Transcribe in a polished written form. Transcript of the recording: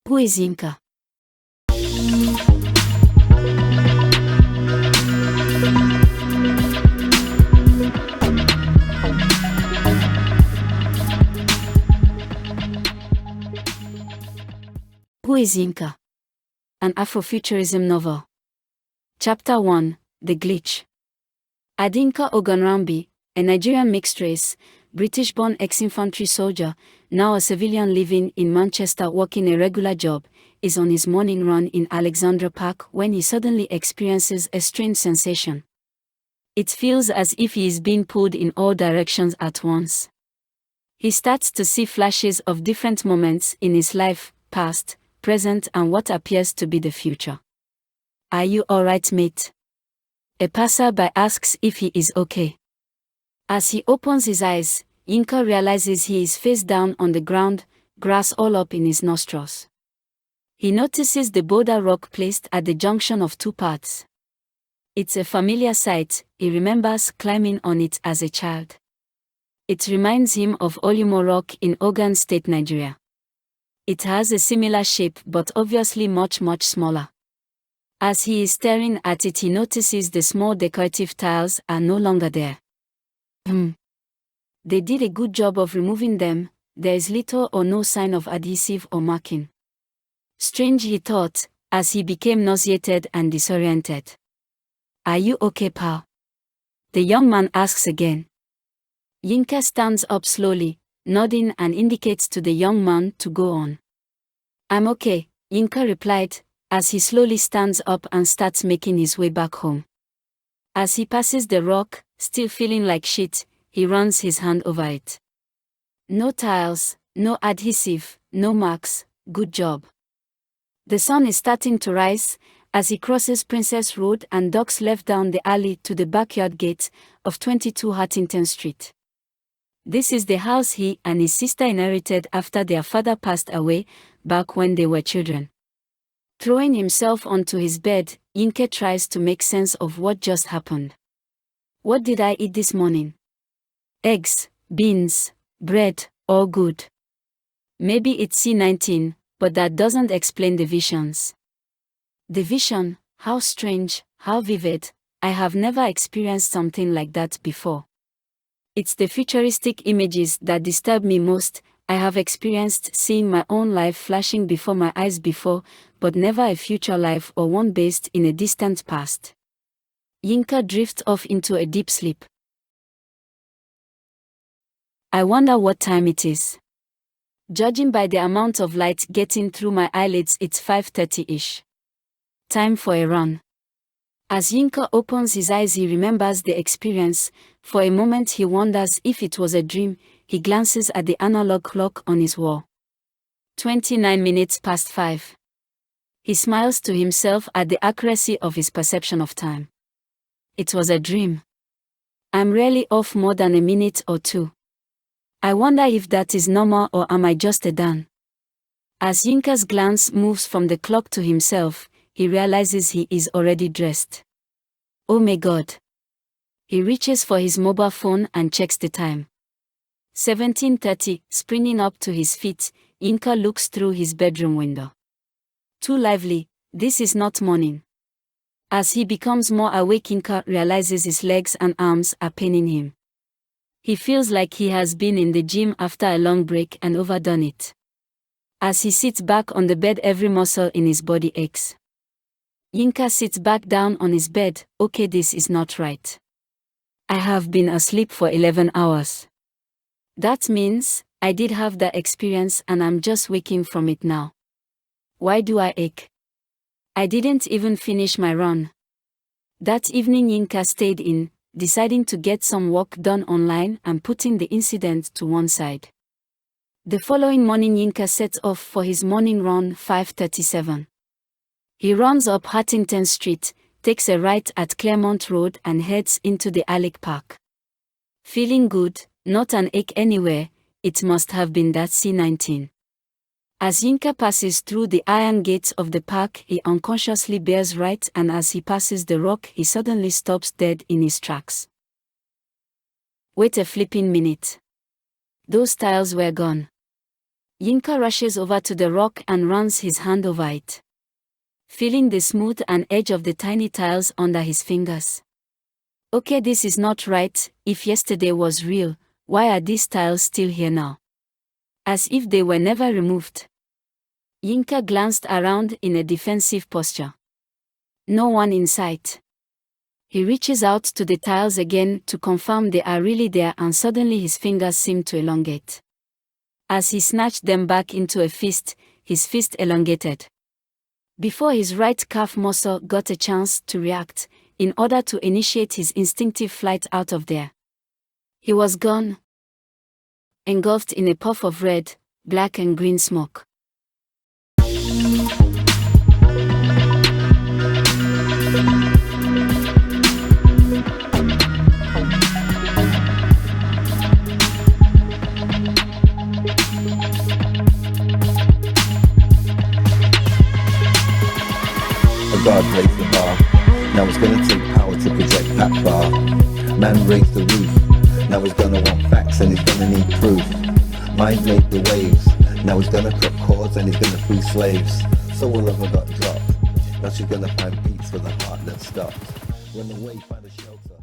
Who is Yinka? Who is Yinka? An Afrofuturism novel. Chapter 1: The Glitch. Adinka Ogunrambi, a Nigerian mixed-race, British-born ex-infantry soldier, now a civilian living in Manchester working a regular job, is on his morning run in Alexandra Park when he suddenly experiences a strange sensation. It feels as if he is being pulled in all directions at once. He starts to see flashes of different moments in his life, past, present, and what appears to be the future. "Are you alright, mate?" a passerby asks if he is okay. As he opens his eyes, Yinka realizes he is face down on the ground, grass all up in his nostrils. He notices the boulder rock placed at the junction of two paths. It's a familiar sight. He remembers climbing on it as a child. It reminds him of Olumo Rock in Ogun State, Nigeria. It has a similar shape but obviously much smaller. As he is staring at it, he notices the small decorative tiles are no longer there. They did a good job of removing them. There is little or no sign of adhesive or marking. Strange, he thought, as he became nauseated and disoriented. "Are you okay, pal?" the young man asks again. Yinka stands up slowly, nodding and indicates to the young man to go on. "I'm okay," Yinka replied, as he slowly stands up and starts making his way back home. As he passes the rock, still feeling like shit, he runs his hand over it. No tiles, no adhesive, no marks. Good job. The sun is starting to rise as he crosses Princess Road and ducks left down the alley to the backyard gate of 22 Huntington Street. This is the house he and his sister inherited after their father passed away back when they were children. Throwing himself onto his bed, Yinka tries to make sense of what just happened. What did I eat this morning? Eggs, beans, bread, all good. Maybe it's C19, but that doesn't explain the visions. The vision, how strange, how vivid. I have never experienced something like that before. It's the futuristic images that disturb me most. I have experienced seeing my own life flashing before my eyes before, but never a future life or one based in a distant past. Yinka drifts off into a deep sleep. I wonder what time it is. Judging by the amount of light getting through my eyelids, it's 5:30-ish. Time for a run. As Yinka opens his eyes, he remembers the experience. For a moment he wonders if it was a dream. He glances at the analog clock on his wall. 29 minutes past 5. He smiles to himself at the accuracy of his perception of time. It was a dream. I'm rarely off more than a minute or two. I wonder if that is normal or am I just a Dan? As Yinka's glance moves from the clock to himself, he realizes he is already dressed. Oh my God. He reaches for his mobile phone and checks the time. 17:30. Springing up to his feet, Yinka looks through his bedroom window. Too lively, this is not morning. As he becomes more awake, Yinka realizes his legs and arms are paining him. He feels like he has been in the gym after a long break and overdone it. As he sits back on the bed, every muscle in his body aches. Yinka sits back down on his bed. Okay, this is not right. I have been asleep for 11 hours. That means I did have that experience and I'm just waking from it now. Why do I ache? I didn't even finish my run. That evening Yinka stayed in, deciding to get some work done online and putting the incident to one side. The following morning Yinka sets off for his morning run. 5:37. He runs up Huntington Street, takes a right at Claremont Road and heads into the Alec Park. Feeling good, not an ache anywhere. It must have been that C19. As Yinka passes through the iron gates of the park, he unconsciously bears right, and as he passes the rock, he suddenly stops dead in his tracks. Wait a flipping minute. Those tiles were gone. Yinka rushes over to the rock and runs his hand over it, feeling the smooth and edge of the tiny tiles under his fingers. Okay, this is not right. If yesterday was real, why are these tiles still here now? As if they were never removed. Yinka glanced around in a defensive posture. No one in sight. He reaches out to the tiles again to confirm they are really there, and suddenly his fingers seem to elongate. As he snatched them back into a fist, his fist elongated. Before his right calf muscle got a chance to react, in order to initiate his instinctive flight out of there, he was gone, engulfed in a puff of red, black and green smoke. God raised the bar. Now it's gonna take power to project that far. Man raised the roof. Now he's gonna want facts and he's gonna need proof. Mind made the waves. Now he's gonna cut cords and he's gonna free slaves. So all of her got dropped. Now she's gonna find beats for the heart that stopped. Run away, find a shelter.